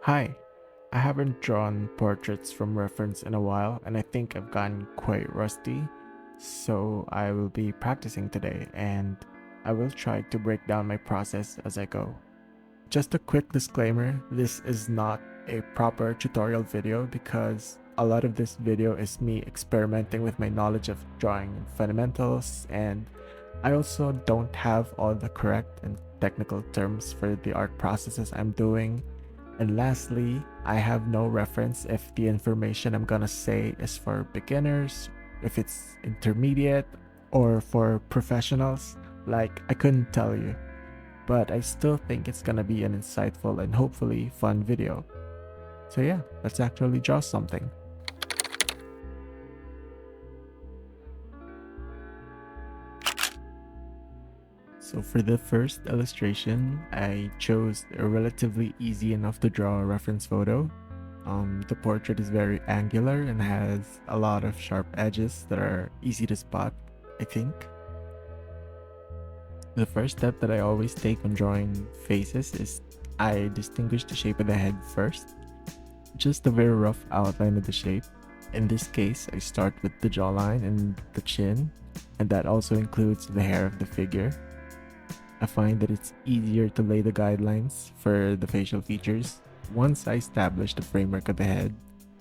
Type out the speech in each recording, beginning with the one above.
Hi, I haven't drawn portraits from reference in a while and I think I've gotten quite rusty, so I will be practicing today and I will try to break down my process as I go. Just a quick disclaimer, this is not a proper tutorial video because a lot of this video is me experimenting with my knowledge of drawing fundamentals, and I also don't have all the correct and technical terms for the art processes I'm doing. And lastly, I have no reference if the information I'm gonna say is for beginners, if it's intermediate, or for professionals. Like, I couldn't tell you, but I still think it's gonna be an insightful and hopefully fun video. So yeah, let's actually draw something. So for the first illustration, I chose a relatively easy enough to draw reference photo. The portrait is very angular and has a lot of sharp edges that are easy to spot, I think. The first step that I always take when drawing faces is I distinguish the shape of the head first. Just a very rough outline of the shape. In this case, I start with the jawline and the chin, and that also includes the hair of the figure. I find that it's easier to lay the guidelines for the facial features once I establish the framework of the head,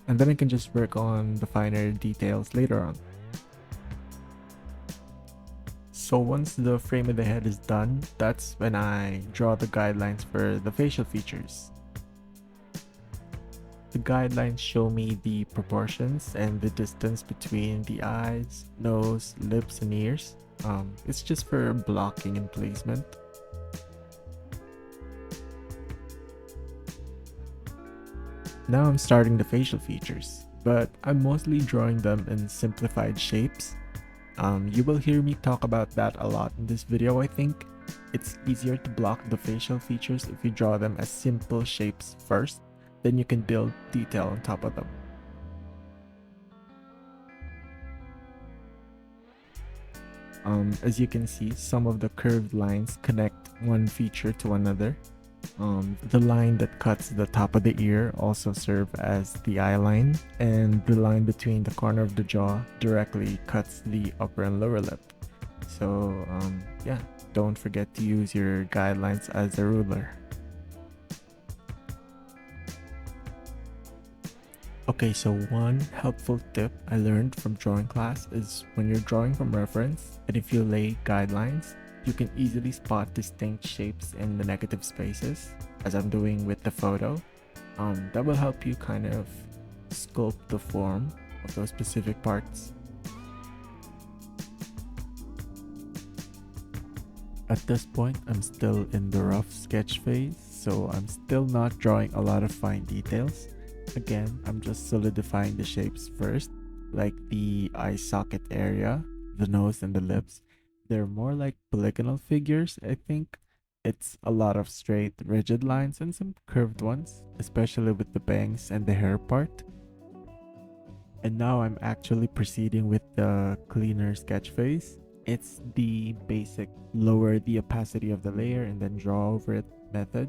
and then I can just work on the finer details later on. So once the frame of the head is done, that's when I draw the guidelines for the facial features. The guidelines show me the proportions and the distance between the eyes, nose, lips, and ears. It's just for blocking and placement. Now I'm starting the facial features, but I'm mostly drawing them in simplified shapes. You will hear me talk about that a lot in this video, I think. It's easier to block the facial features if you draw them as simple shapes first, then you can build detail on top of them. As you can see, some of the curved lines connect one feature to another. The line that cuts the top of the ear also serve as the eye line, and the line between the corner of the jaw directly cuts the upper and lower lip. So yeah, don't forget to use your guidelines as a ruler. Okay, so one helpful tip I learned from drawing class is when you're drawing from reference, and if you lay guidelines, you can easily spot distinct shapes in the negative spaces, as I'm doing with the photo. That will help you kind of sculpt the form of those specific parts. At this point, I'm still in the rough sketch phase, so I'm still not drawing a lot of fine details. Again, I'm just solidifying the shapes first, like the eye socket area, the nose, and the lips. They're more like polygonal figures, I think. It's a lot of straight, rigid lines and some curved ones, especially with the bangs and the hair part. And now I'm actually proceeding with the cleaner sketch phase. It's the basic lower the opacity of the layer and then draw over it method.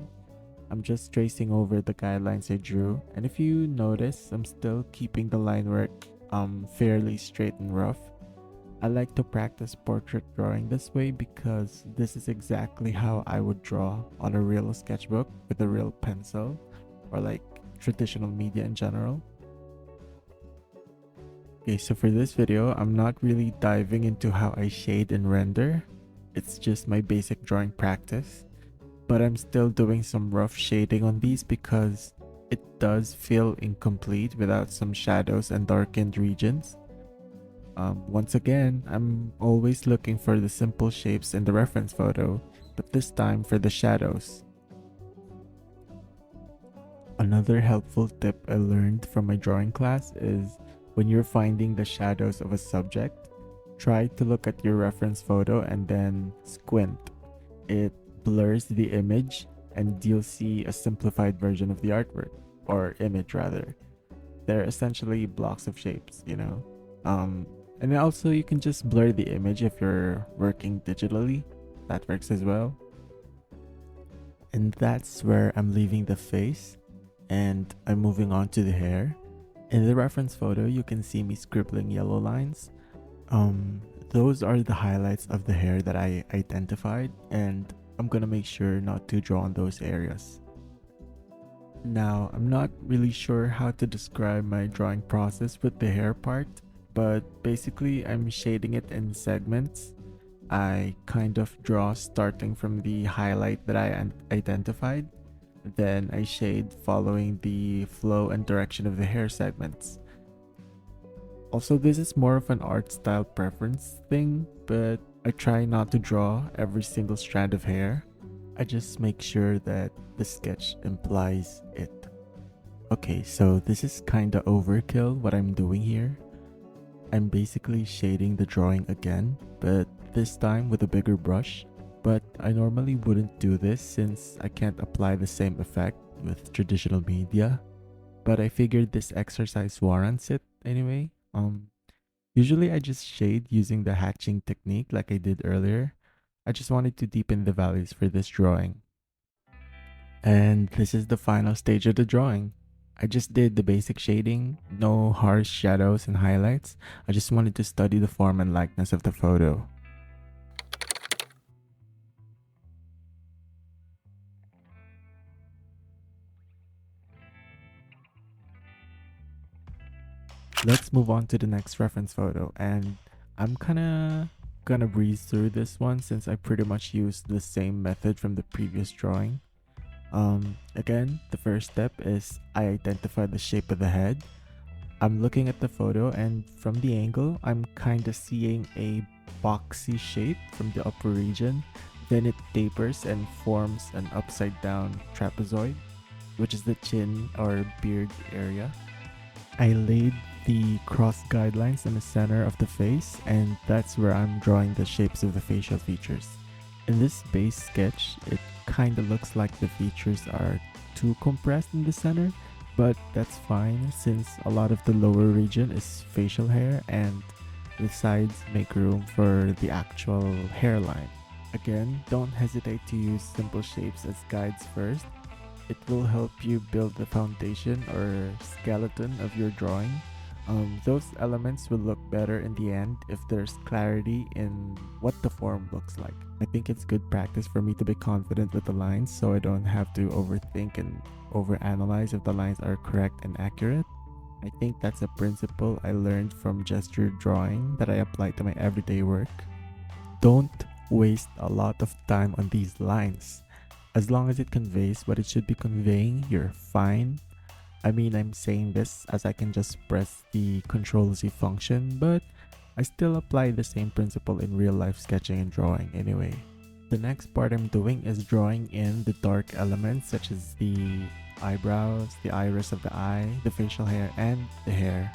I'm just tracing over the guidelines I drew, and if you notice, I'm still keeping the line work fairly straight and rough. I like to practice portrait drawing this way because this is exactly how I would draw on a real sketchbook with a real pencil, or like traditional media in general. Okay, so for this video, I'm not really diving into how I shade and render. It's just my basic drawing practice. But I'm still doing some rough shading on these because it does feel incomplete without some shadows and darkened regions. Once again, I'm always looking for the simple shapes in the reference photo, but this time for the shadows. Another helpful tip I learned from my drawing class is when you're finding the shadows of a subject, try to look at your reference photo and then squint. It blurs the image and you'll see a simplified version of the artwork, or image rather. They're essentially blocks of shapes, you know. And also you can just blur the image if you're working digitally. That works as well. And that's where I'm leaving the face. and I'm moving on to the hair. In the reference photo, you can see me scribbling yellow lines. Those are the highlights of the hair that I identified, and I'm gonna make sure not to draw on those areas. Now, I'm not really sure how to describe my drawing process with the hair part, but basically I'm shading it in segments. I kind of draw starting from the highlight that I identified, then I shade following the flow and direction of the hair segments. Also, this is more of an art style preference thing, but I try not to draw every single strand of hair. I just make sure that the sketch implies it. Okay, so this is kinda overkill what I'm doing here. I'm basically shading the drawing again, but this time with a bigger brush. But I normally wouldn't do this since I can't apply the same effect with traditional media. But I figured this exercise warrants it anyway. Usually I just shade using the hatching technique like I did earlier. I just wanted to deepen the values for this drawing. And this is the final stage of the drawing. I just did the basic shading, no harsh shadows and highlights. I just wanted to study the form and likeness of the photo. Let's move on to the next reference photo, and I'm kinda gonna breeze through this one since I pretty much used the same method from the previous drawing. Again, the first step is I identify the shape of the head. I'm looking at the photo, and from the angle, I'm kinda seeing a boxy shape from the upper region. Then it tapers and forms an upside down trapezoid, which is the chin or beard area. I laid the cross guidelines in the center of the face, and that's where I'm drawing the shapes of the facial features. In this base sketch, it kinda looks like the features are too compressed in the center, but that's fine since a lot of the lower region is facial hair and the sides make room for the actual hairline. Again, don't hesitate to use simple shapes as guides first. It will help you build the foundation or skeleton of your drawing. Those elements will look better in the end if there's clarity in what the form looks like. I think it's good practice for me to be confident with the lines so I don't have to overthink and overanalyze if the lines are correct and accurate. I think that's a principle I learned from gesture drawing that I apply to my everyday work. Don't waste a lot of time on these lines. As long as it conveys what it should be conveying, you're fine. I mean, I'm saying this as I can just press the Ctrl-Z function, but I still apply the same principle in real life sketching and drawing anyway. The next part I'm doing is drawing in the dark elements such as the eyebrows, the iris of the eye, the facial hair, and the hair.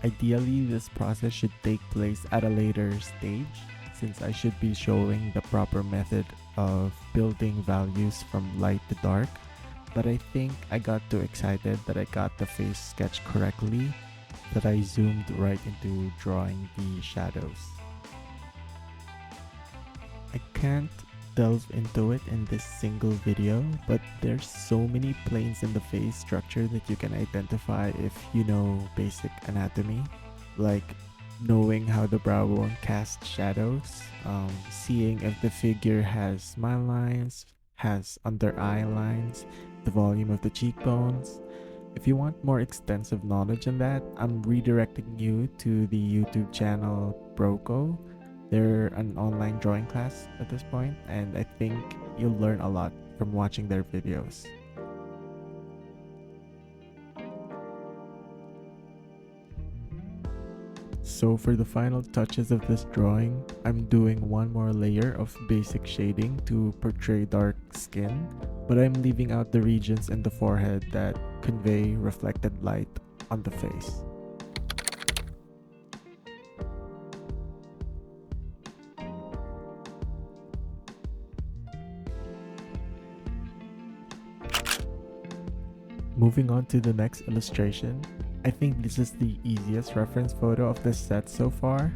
Ideally, this process should take place at a later stage since I should be showing the proper method of building values from light to dark. But I think I got too excited that I got the face sketch correctly that I zoomed right into drawing the shadows. I can't delve into it in this single video, but there's so many planes in the face structure that you can identify if you know basic anatomy, like knowing how the brow bone casts shadows, seeing if the figure has smile lines, has under eye lines, the volume of the cheekbones. If you want more extensive knowledge on that, I'm redirecting you to the YouTube channel Broco. They're an online drawing class at this point, and I think you'll learn a lot from watching their videos. So for the final touches of this drawing, I'm doing one more layer of basic shading to portray dark skin, but I'm leaving out the regions in the forehead that convey reflected light on the face. Moving on to the next illustration, I think this is the easiest reference photo of this set so far.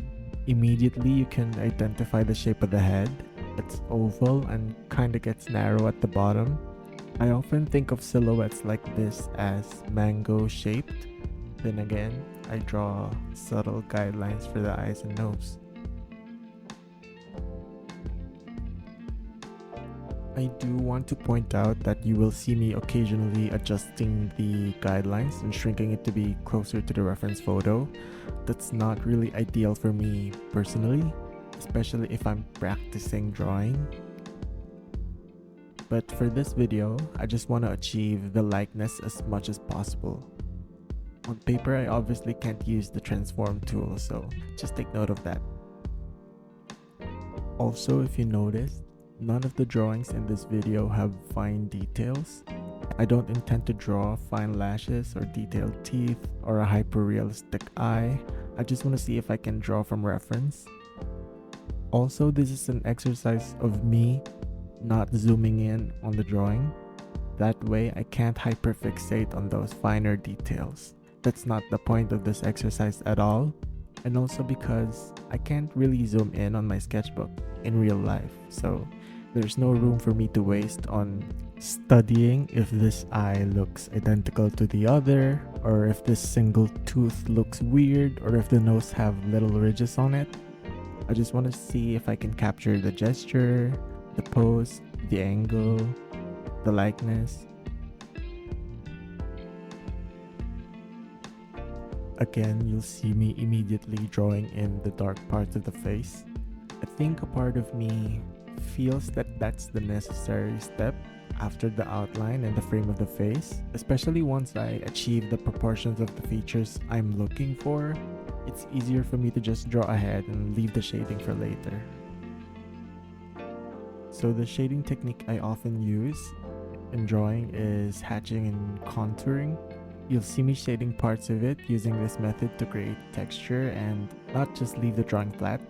Immediately you can identify the shape of the head. It's oval and kinda gets narrow at the bottom. I often think of silhouettes like this as mango shaped. Then again, I draw subtle guidelines for the eyes and nose. I do want to point out that you will see me occasionally adjusting the guidelines and shrinking it to be closer to the reference photo. That's not really ideal for me personally, especially if I'm practicing drawing. But for this video, I just want to achieve the likeness as much as possible. On paper, I obviously can't use the transform tool, so just take note of that. Also, if you noticed, none of the drawings in this video have fine details. I don't intend to draw fine lashes or detailed teeth or a hyper-realistic eye. I just want to see if I can draw from reference. Also, this is an exercise of me not zooming in on the drawing. That way, I can't hyperfixate on those finer details. That's not the point of this exercise at all. And also because I can't really zoom in on my sketchbook in real life, so there's no room for me to waste on studying if this eye looks identical to the other, or if this single tooth looks weird, or if the nose have little ridges on it. I just want to see if I can capture the gesture, the pose, the angle, the likeness. Again, you'll see me immediately drawing in the dark parts of the face. I think a part of me feels that that's the necessary step after the outline and the frame of the face, especially once I achieve the proportions of the features I'm looking for. It's easier for me to just draw ahead and leave the shading for later. So the shading technique I often use in drawing is hatching and contouring. You'll see me shading parts of it using this method to create texture and not just leave the drawing flat.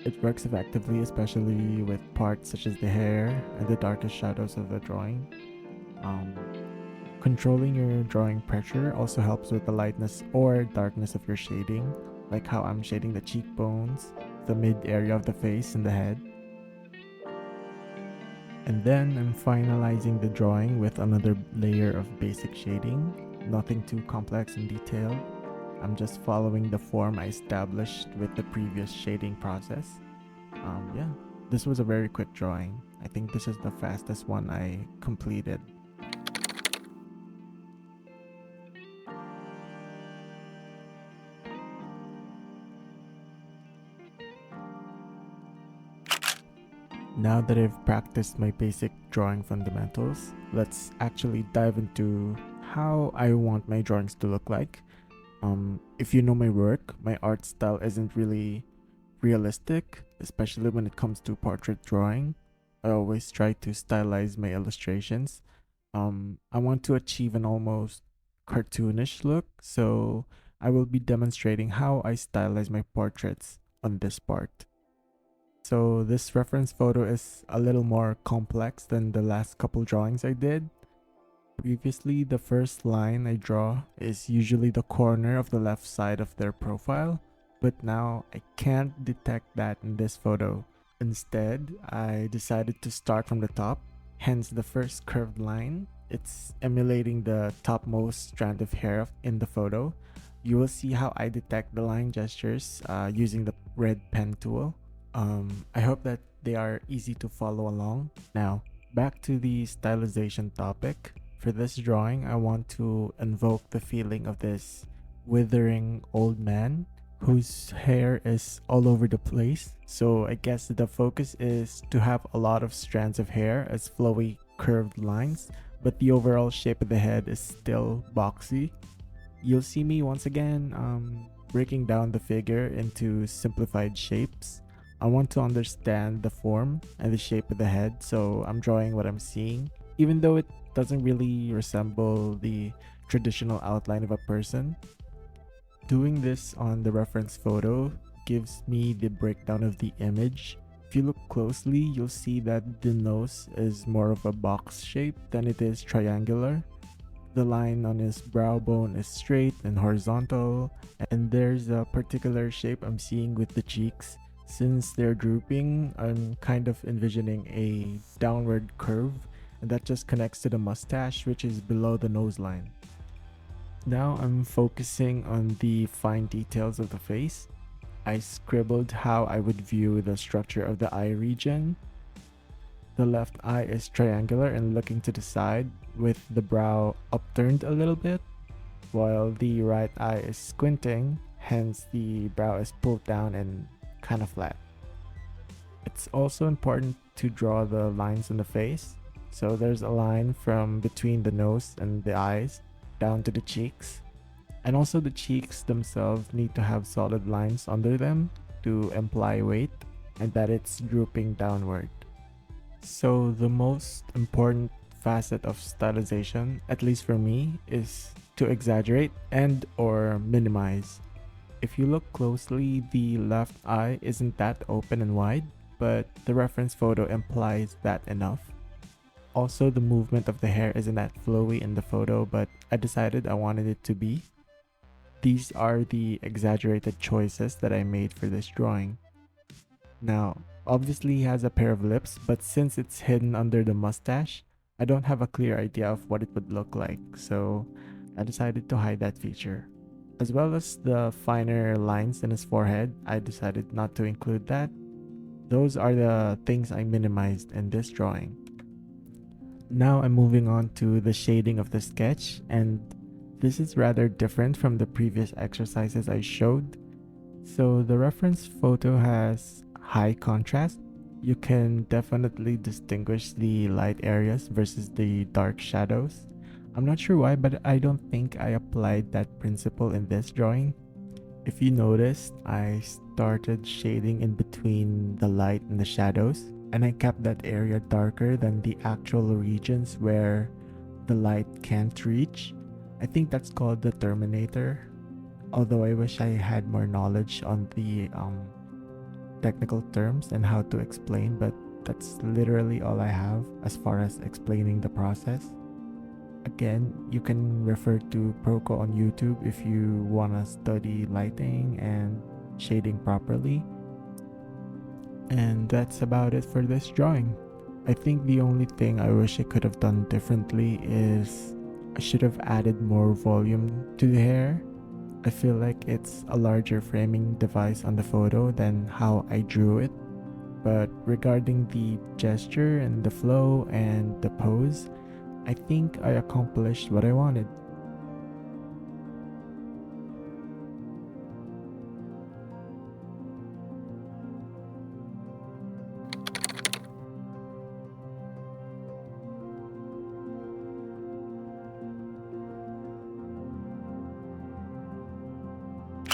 It works effectively, especially with parts such as the hair and the darkest shadows of the drawing. Controlling your drawing pressure also helps with the lightness or darkness of your shading, like how I'm shading the cheekbones, the mid area of the face, and the head. And then I'm finalizing the drawing with another layer of basic shading, nothing too complex and detailed. I'm just following the form I established with the previous shading process. Yeah, this was a very quick drawing. I think this is the fastest one I completed. Now that I've practiced my basic drawing fundamentals, let's actually dive into how I want my drawings to look like. If you know my work, my art style isn't really realistic, especially when it comes to portrait drawing. I always try to stylize my illustrations. I want to achieve an almost cartoonish look, so I will be demonstrating how I stylize my portraits on this part. So this reference photo is a little more complex than the last couple drawings I did. Previously, the first line I draw is usually the corner of the left side of their profile, but now I can't detect that in this photo. Instead, I decided to start from the top, hence the first curved line. It's emulating the topmost strand of hair in the photo. You will see how I detect the line gestures using the red pen tool. I hope that they are easy to follow along. Now, back to the stylization topic. For this drawing, I want to invoke the feeling of this withering old man whose hair is all over the place. So I guess the focus is to have a lot of strands of hair as flowy curved lines, but the overall shape of the head is still boxy. You'll see me once again breaking down the figure into simplified shapes. I want to understand the form and the shape of the head, so I'm drawing what I'm seeing, even though it doesn't really resemble the traditional outline of a person. Doing this on the reference photo gives me the breakdown of the image. If you look closely, you'll see that the nose is more of a box shape than it is triangular. The line on his brow bone is straight and horizontal, and there's a particular shape I'm seeing with the cheeks. Since they're drooping, I'm kind of envisioning a downward curve and that just connects to the mustache, which is below the nose line. Now I'm focusing on the fine details of the face. I scribbled how I would view the structure of the eye region. The left eye is triangular and looking to the side, with the brow upturned a little bit, while the right eye is squinting, hence the brow is pulled down and kind of flat. It's also important to draw the lines in the face. So there's a line from between the nose and the eyes down to the cheeks. And also the cheeks themselves need to have solid lines under them to imply weight and that it's drooping downward. So the most important facet of stylization, at least for me, is to exaggerate and or minimize. If you look closely, the left eye isn't that open and wide, but the reference photo implies that enough. Also, the movement of the hair isn't that flowy in the photo, but I decided I wanted it to be. These are the exaggerated choices that I made for this drawing. Now, obviously he has a pair of lips, but since it's hidden under the mustache, I don't have a clear idea of what it would look like, so I decided to hide that feature. As well as the finer lines in his forehead, I decided not to include that. Those are the things I minimized in this drawing. Now I'm moving on to the shading of the sketch, and this is rather different from the previous exercises I showed. So the reference photo has high contrast. You can definitely distinguish the light areas versus the dark shadows. I'm not sure why, but I don't think I applied that principle in this drawing. If you noticed, I started shading in between the light and the shadows, and I kept that area darker than the actual regions where the light can't reach. I think that's called the terminator, although I wish I had more knowledge on the technical terms and how to explain, but that's literally all I have as far as explaining the process. Again, you can refer to Proco on YouTube if you want to study lighting and shading properly. And that's about it for this drawing. I think the only thing I wish I could have done differently is I should have added more volume to the hair. I feel like it's a larger framing device on the photo than how I drew it. But regarding the gesture and the flow and the pose, I think I accomplished what I wanted.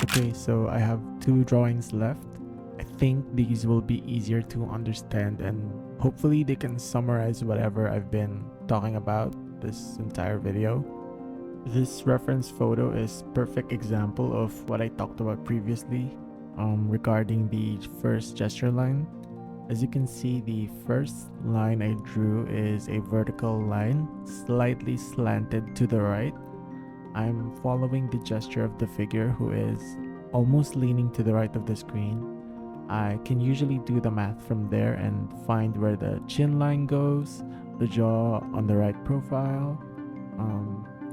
Okay, so I have 2 drawings left. I think these will be easier to understand and hopefully they can summarize whatever I've been talking about this entire video. This reference photo is perfect example of what I talked about previously regarding the first gesture line. As you can see, the first line I drew is a vertical line, slightly slanted to the right. I'm following the gesture of the figure who is almost leaning to the right of the screen. I can usually do the math from there and find where the chin line goes, the jaw on the right profile.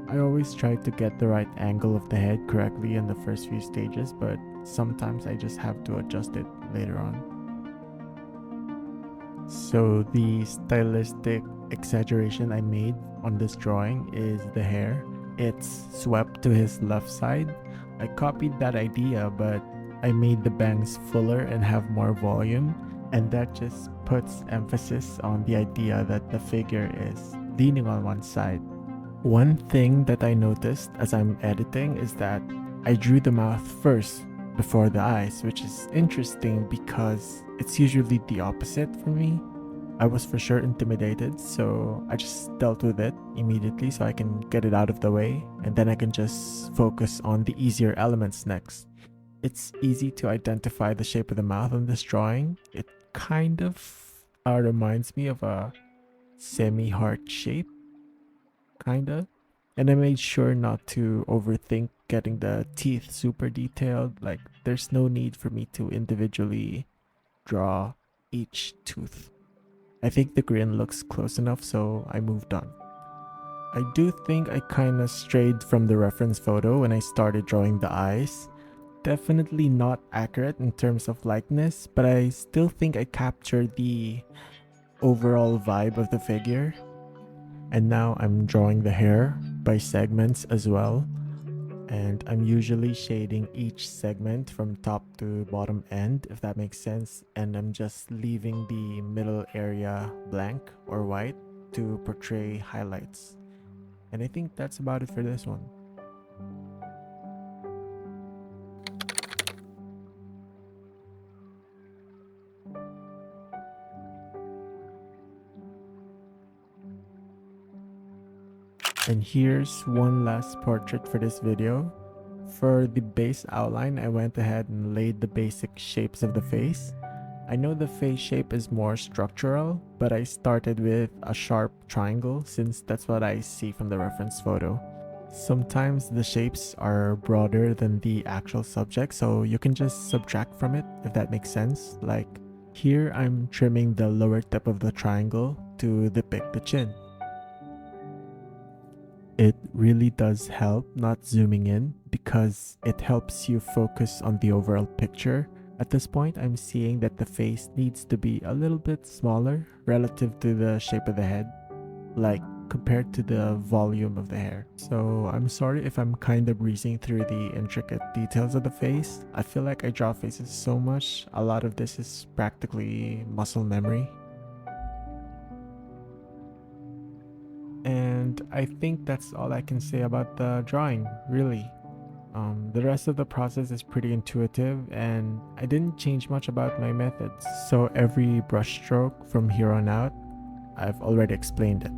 I always try to get the right angle of the head correctly in the first few stages, but sometimes I just have to adjust it later on. So the stylistic exaggeration I made on this drawing is the hair. It's swept to his left side. I copied that idea, but I made the bangs fuller and have more volume, and that just puts emphasis on the idea that the figure is leaning on one side. One thing that I noticed as I'm editing is that I drew the mouth first before the eyes, which is interesting because it's usually the opposite for me. I was for sure intimidated, so I just dealt with it immediately so I can get it out of the way, and then I can just focus on the easier elements next. It's easy to identify the shape of the mouth on this drawing. It kind of reminds me of a semi-heart shape, kinda. And I made sure not to overthink getting the teeth super detailed. Like, there's no need for me to individually draw each tooth. I think the grin looks close enough, so I moved on. I do think I kinda strayed from the reference photo when I started drawing the eyes. Definitely not accurate in terms of likeness, but I still think I captured the overall vibe of the figure. And now I'm drawing the hair by segments as well. And I'm usually shading each segment from top to bottom end, if that makes sense. And I'm just leaving the middle area blank or white to portray highlights. And I think that's about it for this one. And here's one last portrait for this video. For the base outline, I went ahead and laid the basic shapes of the face. I know the face shape is more structural, but I started with a sharp triangle since that's what I see from the reference photo. Sometimes the shapes are broader than the actual subject, so you can just subtract from it if that makes sense. Like here, I'm trimming the lower tip of the triangle to depict the chin. It really does help not zooming in because it helps you focus on the overall picture. At this point, I'm seeing that the face needs to be a little bit smaller relative to the shape of the head, like compared to the volume of the hair. So I'm sorry if I'm kind of breezing through the intricate details of the face. I feel like I draw faces so much, a lot of this is practically muscle memory. And I think that's all I can say about the drawing, really. The rest of the process is pretty intuitive and I didn't change much about my methods. So every brush stroke from here on out, I've already explained it.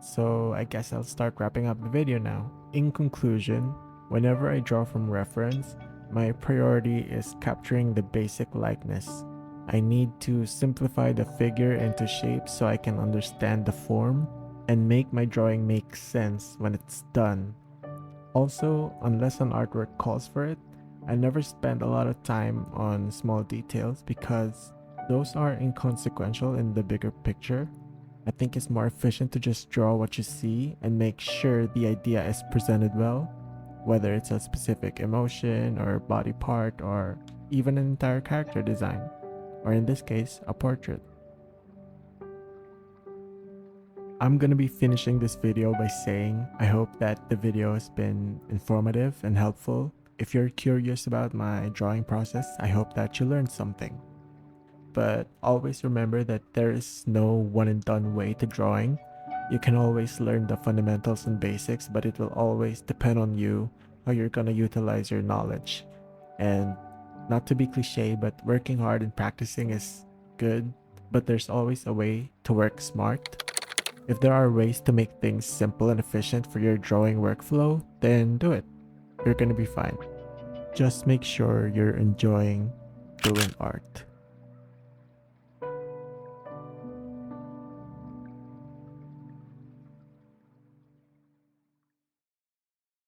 So I guess I'll start wrapping up the video now. In conclusion, whenever I draw from reference, my priority is capturing the basic likeness. I need to simplify the figure into shape so I can understand the form and make my drawing make sense when it's done. Also, unless an artwork calls for it, I never spend a lot of time on small details because those are inconsequential in the bigger picture. I think it's more efficient to just draw what you see and make sure the idea is presented well, whether it's a specific emotion or body part or even an entire character design, or in this case, a portrait. I'm gonna be finishing this video by saying I hope that the video has been informative and helpful. If you're curious about my drawing process, I hope that you learned something. But always remember that there is no one and done way to drawing. You can always learn the fundamentals and basics, but it will always depend on you how you're gonna utilize your knowledge. And not to be cliche, but working hard and practicing is good, but there's always a way to work smart. If there are ways to make things simple and efficient for your drawing workflow, then do it. You're gonna be fine. Just make sure you're enjoying doing art.